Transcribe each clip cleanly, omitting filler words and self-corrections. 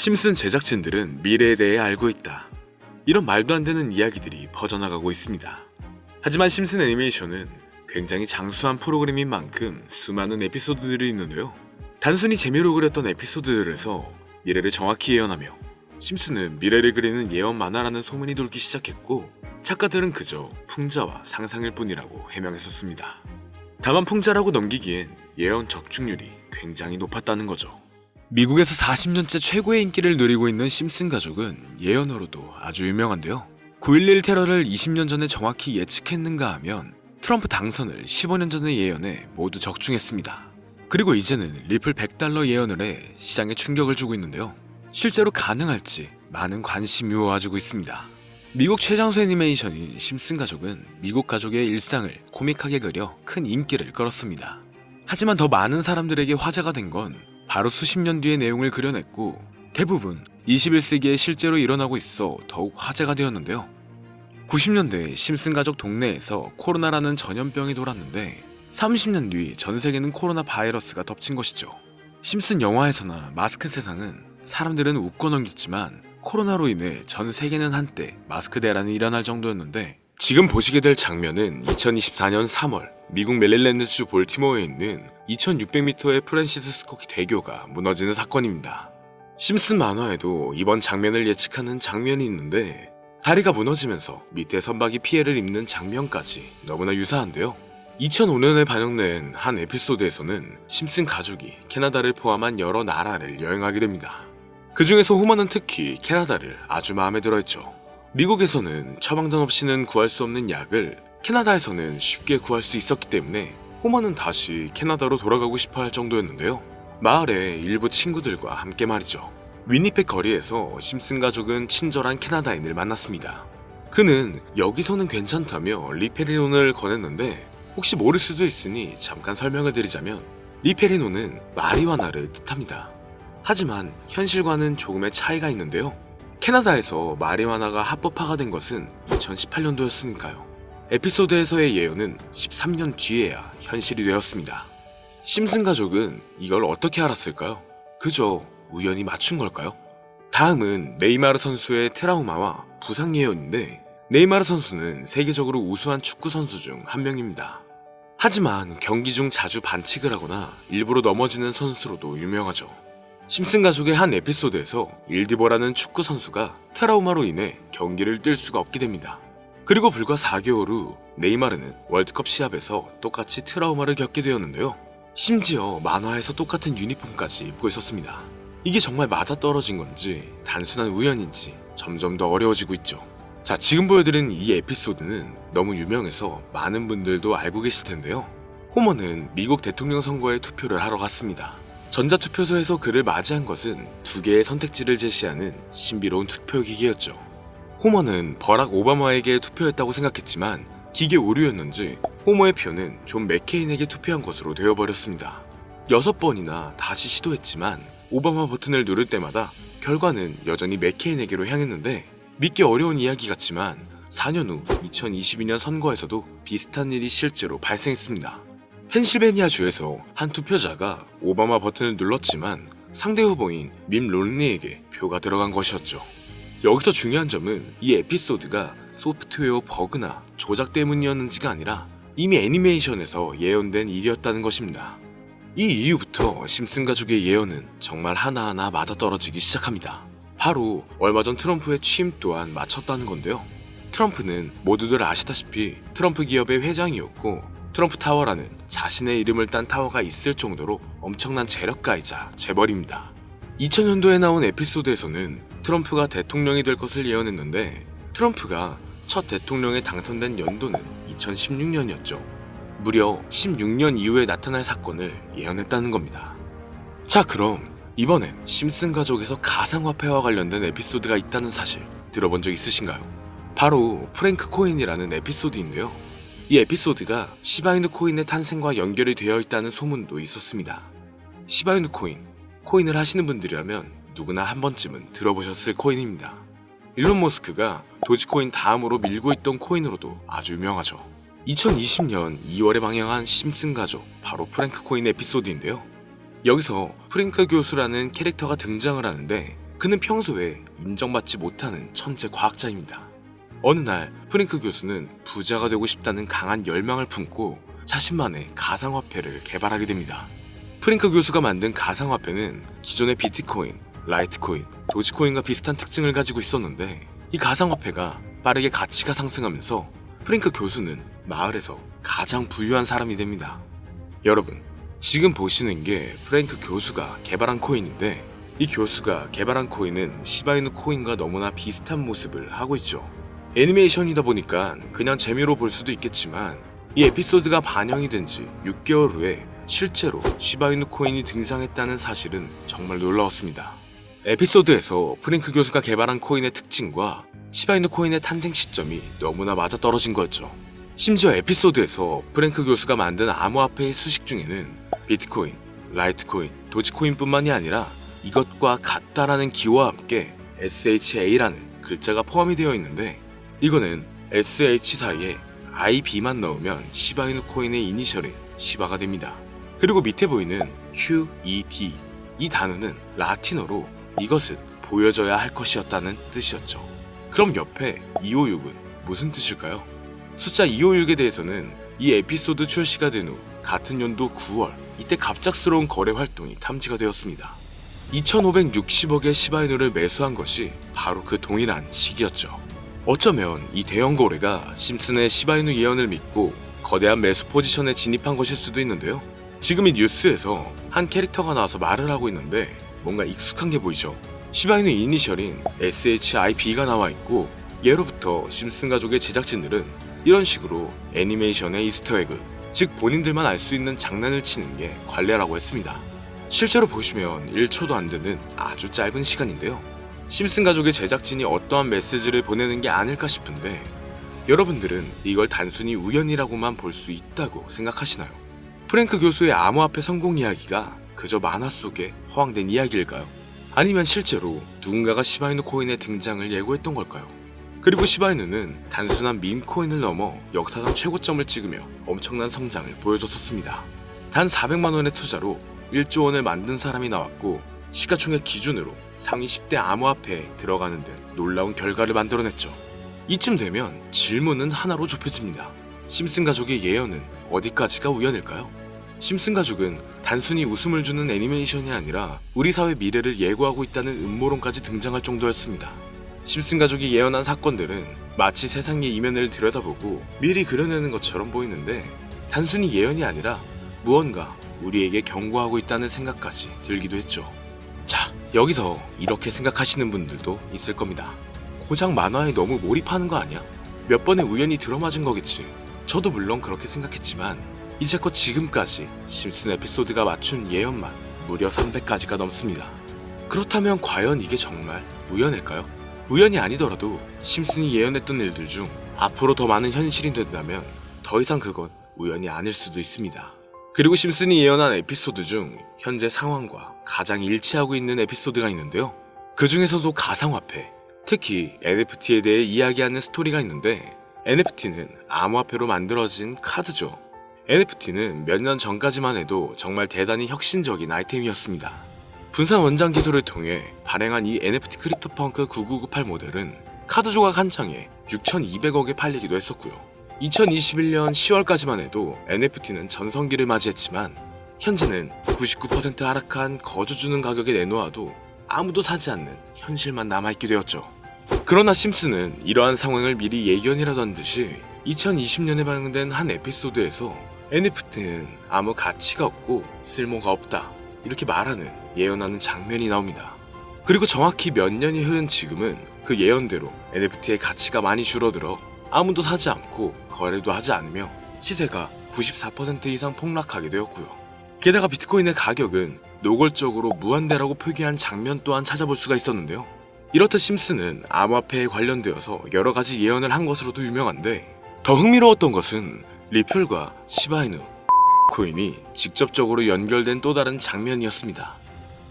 심슨 제작진들은 미래에 대해 알고 있다. 이런 말도 안 되는 이야기들이 퍼져나가고 있습니다. 하지만 심슨 애니메이션은 굉장히 장수한 프로그램인 만큼 수많은 에피소드들이 있는데요. 단순히 재미로 그렸던 에피소드들에서 미래를 정확히 예언하며 심슨은 미래를 그리는 예언 만화라는 소문이 돌기 시작했고, 작가들은 그저 풍자와 상상일 뿐이라고 해명했었습니다. 다만 풍자라고 넘기기엔 예언 적중률이 굉장히 높았다는 거죠. 미국에서 40년째 최고의 인기를 누리고 있는 심슨 가족은 예언으로도 아주 유명한데요. 9.11 테러를 20년 전에 정확히 예측했는가 하면 트럼프 당선을 15년 전의 예언에 모두 적중했습니다. 그리고 이제는 리플 $100 예언을 해 시장에 충격을 주고 있는데요. 실제로 가능할지 많은 관심이 모아지고 있습니다. 미국 최장수 애니메이션인 심슨 가족은 미국 가족의 일상을 코믹하게 그려 큰 인기를 끌었습니다. 하지만 더 많은 사람들에게 화제가 된 건 바로 수십 년 뒤의 내용을 그려냈고, 대부분 21세기에 실제로 일어나고 있어 더욱 화제가 되었는데요. 90년대 심슨 가족 동네에서 코로나라는 전염병이 돌았는데 30년 뒤 전 세계는 코로나 바이러스가 덮친 것이죠. 심슨 영화에서나 마스크 세상은 사람들은 웃고 넘겼지만 코로나로 인해 전 세계는 한때 마스크 대란이 일어날 정도였는데, 지금 보시게 될 장면은 2024년 3월 미국 메릴랜드주 볼티모어에 있는 2600m의 프랜시스 스코키 대교가 무너지는 사건입니다. 심슨 만화에도 이번 장면을 예측하는 장면이 있는데, 다리가 무너지면서 밑에 선박이 피해를 입는 장면까지 너무나 유사한데요. 2005년에 반영된 한 에피소드에서는 심슨 가족이 캐나다를 포함한 여러 나라를 여행하게 됩니다. 그 중에서 호머는 특히 캐나다를 아주 마음에 들어했죠. 미국에서는 처방전 없이는 구할 수 없는 약을 캐나다에서는 쉽게 구할 수 있었기 때문에 호머는 다시 캐나다로 돌아가고 싶어 할 정도였는데요. 마을의 일부 친구들과 함께 말이죠. 위니펙 거리에서 심슨 가족은 친절한 캐나다인을 만났습니다. 그는 여기서는 괜찮다며 리페리논을 권했는데, 혹시 모를 수도 있으니 잠깐 설명을 드리자면 리페리논은 마리화나를 뜻합니다. 하지만 현실과는 조금의 차이가 있는데요. 캐나다에서 마리화나가 합법화가 된 것은 2018년도였으니까요. 에피소드에서의 예언은 13년 뒤에야 현실이 되었습니다. 심슨 가족은 이걸 어떻게 알았을까요? 그저 우연히 맞춘 걸까요? 다음은 네이마르 선수의 트라우마와 부상 예언인데, 네이마르 선수는 세계적으로 우수한 축구 선수 중 한 명입니다. 하지만 경기 중 자주 반칙을 하거나 일부러 넘어지는 선수로도 유명하죠. 심슨 가족의 한 에피소드에서 일디보라는 축구 선수가 트라우마로 인해 경기를 뛸 수가 없게 됩니다. 그리고 불과 4개월 후 네이마르는 월드컵 시합에서 똑같이 트라우마를 겪게 되었는데요. 심지어 만화에서 똑같은 유니폼까지 입고 있었습니다. 이게 정말 맞아떨어진 건지 단순한 우연인지 점점 더 어려워지고 있죠. 자, 지금 보여드린 이 에피소드는 너무 유명해서 많은 분들도 알고 계실 텐데요. 호머는 미국 대통령 선거에 투표를 하러 갔습니다. 전자투표소에서 그를 맞이한 것은 2개의 선택지를 제시하는 신비로운 투표기계였죠. 호머는 버락 오바마에게 투표했다고 생각했지만 기계 오류였는지 호머의 표는 존 맥케인에게 투표한 것으로 되어버렸습니다. 6번이나 다시 시도했지만 오바마 버튼을 누를 때마다 결과는 여전히 맥케인에게로 향했는데, 믿기 어려운 이야기 같지만 4년 후 2022년 선거에서도 비슷한 일이 실제로 발생했습니다. 펜실베니아주에서 한 투표자가 오바마 버튼을 눌렀지만 상대 후보인 밋 롬니에게 표가 들어간 것이었죠. 여기서 중요한 점은 이 에피소드가 소프트웨어 버그나 조작 때문이었는지가 아니라 이미 애니메이션에서 예언된 일이었다는 것입니다. 이 이후부터 심슨 가족의 예언은 정말 하나하나 맞아떨어지기 시작합니다. 바로 얼마 전 트럼프의 취임 또한 맞췄다는 건데요. 트럼프는 모두들 아시다시피 트럼프 기업의 회장이었고, 트럼프 타워라는 자신의 이름을 딴 타워가 있을 정도로 엄청난 재력가이자 재벌입니다. 2000년도에 나온 에피소드에서는 트럼프가 대통령이 될 것을 예언했는데, 트럼프가 첫 대통령에 당선된 연도는 2016년이었죠. 무려 16년 이후에 나타날 사건을 예언했다는 겁니다. 자, 그럼 이번엔 심슨 가족에서 가상화폐와 관련된 에피소드가 있다는 사실 들어본 적 있으신가요? 바로 프랭크 코인이라는 에피소드인데요. 이 에피소드가 시바이누 코인의 탄생과 연결이 되어 있다는 소문도 있었습니다. 시바이누 코인을 하시는 분들이라면 누구나 한 번쯤은 들어보셨을 코인입니다. 일론 머스크가 도지코인 다음으로 밀고 있던 코인으로도 아주 유명하죠. 2020년 2월에 방영한 심슨 가족, 바로 프랭크 코인 에피소드인데요. 여기서 프랭크 교수라는 캐릭터가 등장을 하는데, 그는 평소에 인정받지 못하는 천재 과학자입니다. 어느 날 프랭크 교수는 부자가 되고 싶다는 강한 열망을 품고 자신만의 가상화폐를 개발하게 됩니다. 프랭크 교수가 만든 가상화폐는 기존의 비트코인, 라이트코인, 도지코인과 비슷한 특징을 가지고 있었는데 이 가상화폐가 빠르게 가치가 상승하면서 프랭크 교수는 마을에서 가장 부유한 사람이 됩니다. 여러분, 지금 보시는 게 프랭크 교수가 개발한 코인인데 이 교수가 개발한 코인은 시바이누 코인과 너무나 비슷한 모습을 하고 있죠. 애니메이션이다 보니까 그냥 재미로 볼 수도 있겠지만 이 에피소드가 반영이 된 지 6개월 후에 실제로 시바이누 코인이 등장했다는 사실은 정말 놀라웠습니다. 에피소드에서 프랭크 교수가 개발한 코인의 특징과 시바이누 코인의 탄생 시점이 너무나 맞아떨어진 거였죠. 심지어 에피소드에서 프랭크 교수가 만든 암호화폐의 수식 중에는 비트코인, 라이트코인, 도지코인뿐만이 아니라 이것과 같다라는 기호와 함께 SHA라는 글자가 포함이 되어 있는데 이거는 SH 사이에 IB만 넣으면 시바이누 코인의 이니셜인 시바가 됩니다. 그리고 밑에 보이는 QED, 이 단어는 라틴어로 이것은 보여져야 할 것이었다는 뜻이었죠. 그럼 옆에 256은 무슨 뜻일까요? 숫자 256에 대해서는 이 에피소드 출시가 된 후 같은 연도 9월 이때 갑작스러운 거래 활동이 탐지가 되었습니다. 2560억의 시바이누를 매수한 것이 바로 그 동일한 시기였죠. 어쩌면 이 대형 거래가 심슨의 시바이누 예언을 믿고 거대한 매수 포지션에 진입한 것일 수도 있는데요. 지금 이 뉴스에서 한 캐릭터가 나와서 말을 하고 있는데 뭔가 익숙한 게 보이죠. 시바이누 이니셜인 SHIB가 나와 있고 예로부터 심슨 가족의 제작진들은 이런 식으로 애니메이션의 이스터에그, 즉 본인들만 알 수 있는 장난을 치는 게 관례라고 했습니다. 실제로 보시면 1초도 안 되는 아주 짧은 시간인데요. 심슨 가족의 제작진이 어떠한 메시지를 보내는 게 아닐까 싶은데 여러분들은 이걸 단순히 우연이라고만 볼 수 있다고 생각하시나요? 프랭크 교수의 암호화폐 성공 이야기가 그저 만화 속에 허황된 이야기일까요? 아니면 실제로 누군가가 시바이누 코인의 등장을 예고했던 걸까요? 그리고 시바이누는 단순한 밈 코인을 넘어 역사상 최고점을 찍으며 엄청난 성장을 보여줬었습니다. 단 400만 원의 투자로 1조 원을 만든 사람이 나왔고 시가총액 기준으로 상위 10대 암호화폐에 들어가는 등 놀라운 결과를 만들어냈죠. 이쯤 되면 질문은 하나로 좁혀집니다. 심슨 가족의 예언은 어디까지가 우연일까요? 심슨 가족은 단순히 웃음을 주는 애니메이션이 아니라 우리 사회 미래를 예고하고 있다는 음모론까지 등장할 정도였습니다. 심슨 가족이 예언한 사건들은 마치 세상의 이면을 들여다보고 미리 그려내는 것처럼 보이는데 단순히 예언이 아니라 무언가 우리에게 경고하고 있다는 생각까지 들기도 했죠. 자, 여기서 이렇게 생각하시는 분들도 있을 겁니다. 고작 만화에 너무 몰입하는 거 아니야? 몇 번의 우연히 들어맞은 거겠지. 저도 물론 그렇게 생각했지만 이제껏 지금까지 심슨 에피소드가 맞춘 예언만 무려 300가지가 넘습니다. 그렇다면 과연 이게 정말 우연일까요? 우연이 아니더라도 심슨이 예언했던 일들 중 앞으로 더 많은 현실이 된다면 더 이상 그건 우연이 아닐 수도 있습니다. 그리고 심슨이 예언한 에피소드 중 현재 상황과 가장 일치하고 있는 에피소드가 있는데요. 그 중에서도 가상화폐, 특히 NFT에 대해 이야기하는 스토리가 있는데 NFT는 암호화폐로 만들어진 카드죠. NFT는 몇 년 전까지만 해도 정말 대단히 혁신적인 아이템이었습니다. 분산 원장 기술을 통해 발행한 이 NFT 크립토펑크 9998 모델은 카드 조각 한 장에 6,200억에 팔리기도 했었고요. 2021년 10월까지만 해도 NFT는 전성기를 맞이했지만 현재는 99% 하락한 거저주는 가격에 내놓아도 아무도 사지 않는 현실만 남아있게 되었죠. 그러나 심슨은 이러한 상황을 미리 예견이라던 듯이 2020년에 발행된 한 에피소드에서 NFT는 아무 가치가 없고 쓸모가 없다 이렇게 말하는 예언하는 장면이 나옵니다. 그리고 정확히 몇 년이 흐른 지금은 그 예언대로 NFT의 가치가 많이 줄어들어 아무도 사지 않고 거래도 하지 않으며 시세가 94% 이상 폭락하게 되었고요. 게다가 비트코인의 가격은 노골적으로 무한대라고 표기한 장면 또한 찾아볼 수가 있었는데요. 이렇듯 심슨은 암호화폐에 관련되어서 여러 가지 예언을 한 것으로도 유명한데 더 흥미로웠던 것은 리플과 시바이누 코인이 직접적으로 연결된 또 다른 장면이었습니다.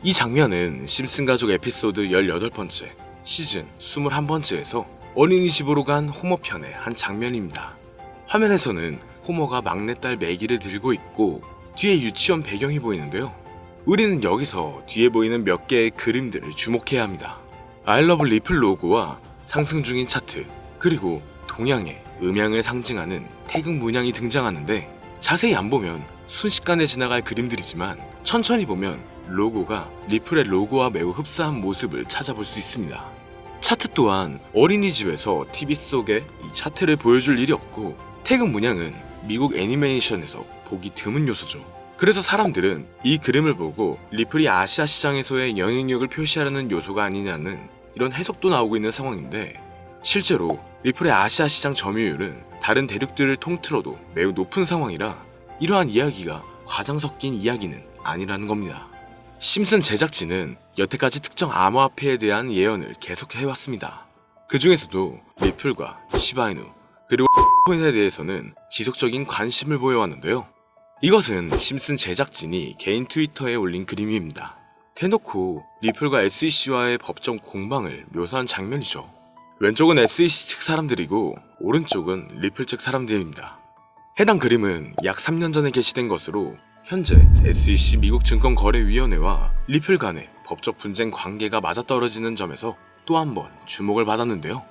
이 장면은 심슨 가족 에피소드 18번째, 시즌 21번째에서 어린이집으로 간 호모 편의 한 장면입니다. 화면에서는 호모가 막내딸 매기를 들고 있고 뒤에 유치원 배경이 보이는데요. 우리는 여기서 뒤에 보이는 몇 개의 그림들을 주목해야 합니다. I love 리플 로고와 상승 중인 차트, 그리고 동양의 음양을 상징하는 태극 문양이 등장하는데, 자세히 안 보면 순식간에 지나갈 그림들이지만 천천히 보면 로고가 리플의 로고와 매우 흡사한 모습을 찾아볼 수 있습니다. 차트 또한 어린이집에서 TV 속에 이 차트를 보여줄 일이 없고, 태극 문양은 미국 애니메이션에서 보기 드문 요소죠. 그래서 사람들은 이 그림을 보고 리플이 아시아 시장에서의 영향력을 표시하려는 요소가 아니냐는 이런 해석도 나오고 있는 상황인데, 실제로 리플의 아시아 시장 점유율은 다른 대륙들을 통틀어도 매우 높은 상황이라 이러한 이야기가 과장 섞인 이야기는 아니라는 겁니다. 심슨 제작진은 여태까지 특정 암호화폐에 대한 예언을 계속 해왔습니다. 그 중에서도 리플과 시바이누, 그리고 코인에 대해서는 지속적인 관심을 보여왔는데요. 이것은 심슨 제작진이 개인 트위터에 올린 그림입니다. 대놓고 리플과 SEC와의 법정 공방을 묘사한 장면이죠. 왼쪽은 SEC 측 사람들이고 오른쪽은 리플 측 사람들입니다. 해당 그림은 약 3년 전에 게시된 것으로 현재 SEC 미국 증권거래위원회와 리플 간의 법적 분쟁 관계가 맞아떨어지는 점에서 또 한 번 주목을 받았는데요.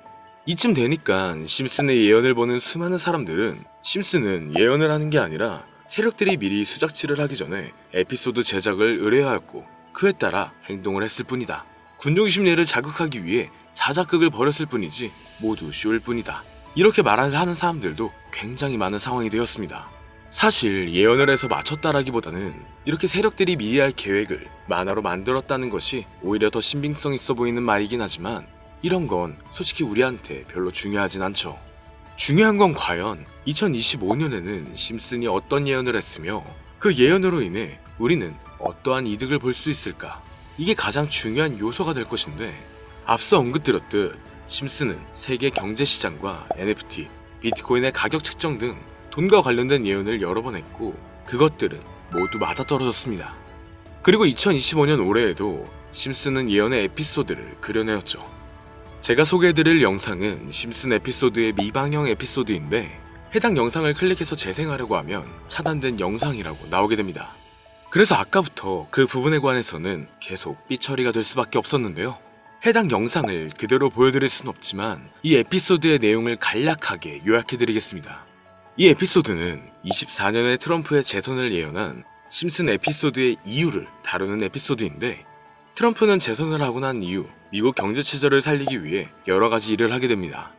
이쯤 되니까 심슨의 예언을 보는 수많은 사람들은 심슨은 예언을 하는 게 아니라 세력들이 미리 수작질을 하기 전에 에피소드 제작을 의뢰하였고, 그에 따라 행동을 했을 뿐이다. 군중 심리를 자극하기 위해 자작극을 벌였을 뿐이지 모두 쇼일 뿐이다. 이렇게 말을 하는 사람들도 굉장히 많은 상황이 되었습니다. 사실 예언을 해서 맞췄다라기보다는 이렇게 세력들이 미리 할 계획을 만화로 만들었다는 것이 오히려 더 신빙성 있어 보이는 말이긴 하지만, 이런 건 솔직히 우리한테 별로 중요하진 않죠. 중요한 건 과연 2025년에는 심슨이 어떤 예언을 했으며 그 예언으로 인해 우리는 어떠한 이득을 볼 수 있을까? 이게 가장 중요한 요소가 될 것인데, 앞서 언급드렸듯 심슨은 세계 경제시장과 NFT, 비트코인의 가격 측정 등 돈과 관련된 예언을 여러 번 했고, 그것들은 모두 맞아떨어졌습니다. 그리고 2025년 올해에도 심슨은 예언의 에피소드를 그려내었죠. 제가 소개해드릴 영상은 심슨 에피소드의 미방영 에피소드인데, 해당 영상을 클릭해서 재생하려고 하면 차단된 영상이라고 나오게 됩니다. 그래서 아까부터 그 부분에 관해서는 계속 삐처리가 될 수밖에 없었는데요. 해당 영상을 그대로 보여드릴 순 없지만 이 에피소드의 내용을 간략하게 요약해드리겠습니다. 이 에피소드는 24년에 트럼프의 재선을 예언한 심슨 에피소드의 이유를 다루는 에피소드인데, 트럼프는 재선을 하고 난 이후 미국 경제체제를 살리기 위해 여러 가지 일을 하게 됩니다.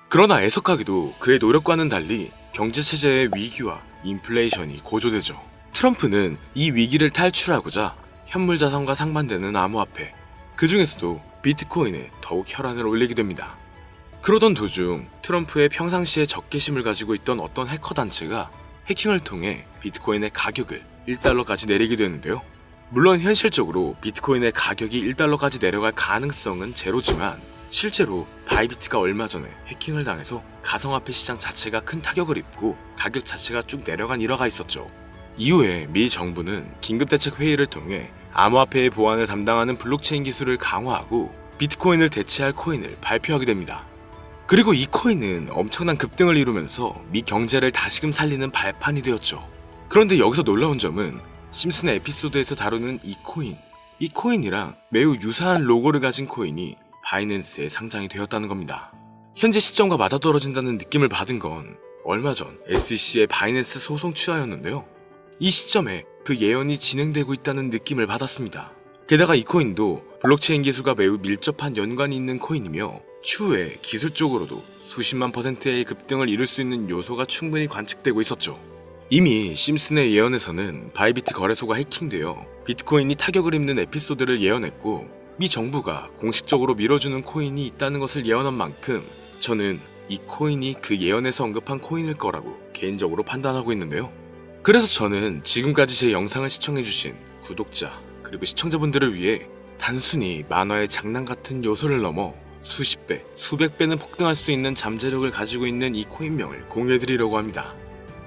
그러나 애석하게도 그의 노력과는 달리 경제체제의 위기와 인플레이션이 고조되죠. 트럼프는 이 위기를 탈출하고자 현물자산과 상반되는 암호화폐, 그 중에서도 비트코인에 더욱 혈안을 올리게 됩니다. 그러던 도중 트럼프의 평상시에 적개심을 가지고 있던 어떤 해커 단체가 해킹을 통해 비트코인의 가격을 1달러까지 내리게 되는데요. 물론 현실적으로 비트코인의 가격이 1달러까지 내려갈 가능성은 제로지만, 실제로 바이비트가 얼마 전에 해킹을 당해서 가상화폐 시장 자체가 큰 타격을 입고 가격 자체가 쭉 내려간 일화가 있었죠. 이후에 미 정부는 긴급대책 회의를 통해 암호화폐의 보안을 담당하는 블록체인 기술을 강화하고 비트코인을 대체할 코인을 발표하게 됩니다. 그리고 이 코인은 엄청난 급등을 이루면서 미 경제를 다시금 살리는 발판이 되었죠. 그런데 여기서 놀라운 점은 심슨의 에피소드에서 다루는 이 코인이랑 매우 유사한 로고를 가진 코인이 바이낸스에 상장이 되었다는 겁니다. 현재 시점과 맞아떨어진다는 느낌을 받은 건 얼마 전 SEC의 바이낸스 소송 취하였는데요. 이 시점에 그 예언이 진행되고 있다는 느낌을 받았습니다. 게다가 이 코인도 블록체인 기술과 매우 밀접한 연관이 있는 코인이며 추후에 기술적으로도 수십만 %의 급등을 이룰 수 있는 요소가 충분히 관측되고 있었죠. 이미 심슨의 예언에서는 바이비트 거래소가 해킹되어 비트코인이 타격을 입는 에피소드를 예언했고, 미 정부가 공식적으로 밀어주는 코인이 있다는 것을 예언한 만큼 저는 이 코인이 그 예언에서 언급한 코인일 거라고 개인적으로 판단하고 있는데요. 그래서 저는 지금까지 제 영상을 시청해주신 구독자 그리고 시청자분들을 위해 단순히 만화의 장난 같은 요소를 넘어 수십 배, 수백 배는 폭등할 수 있는 잠재력을 가지고 있는 이 코인명을 공유해드리려고 합니다.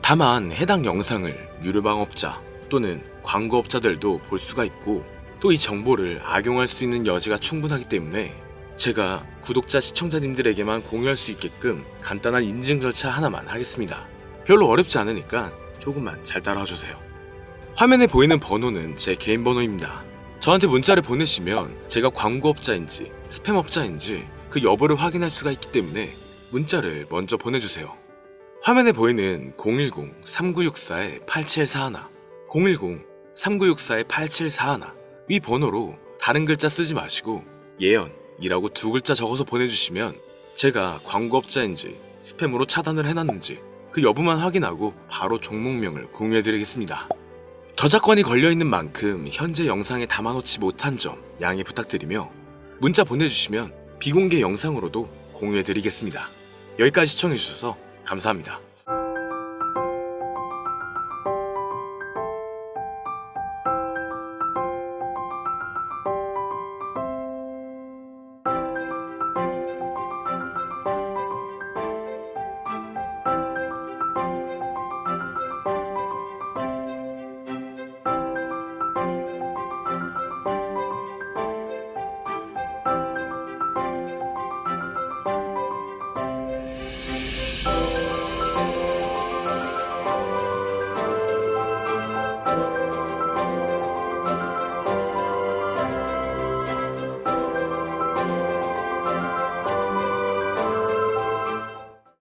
다만 해당 영상을 유료방업자 또는 광고업자들도 볼 수가 있고, 또 이 정보를 악용할 수 있는 여지가 충분하기 때문에 제가 구독자 시청자님들에게만 공유할 수 있게끔 간단한 인증 절차 하나만 하겠습니다. 별로 어렵지 않으니까 조금만 잘 따라와주세요. 화면에 보이는 번호는 제 개인 번호입니다. 저한테 문자를 보내시면 제가 광고업자인지 스팸업자인지 그 여부를 확인할 수가 있기 때문에 문자를 먼저 보내주세요. 화면에 보이는 010-3964-8741 010-3964-8741 이 번호로 다른 글자 쓰지 마시고 예언이라고 2글자 적어서 보내주시면 제가 광고업자인지 스팸으로 차단을 해놨는지 그 여부만 확인하고 바로 종목명을 공유해드리겠습니다. 저작권이 걸려있는 만큼 현재 영상에 담아놓지 못한 점 양해 부탁드리며 문자 보내주시면 비공개 영상으로도 공유해드리겠습니다. 여기까지 시청해주셔서 감사합니다.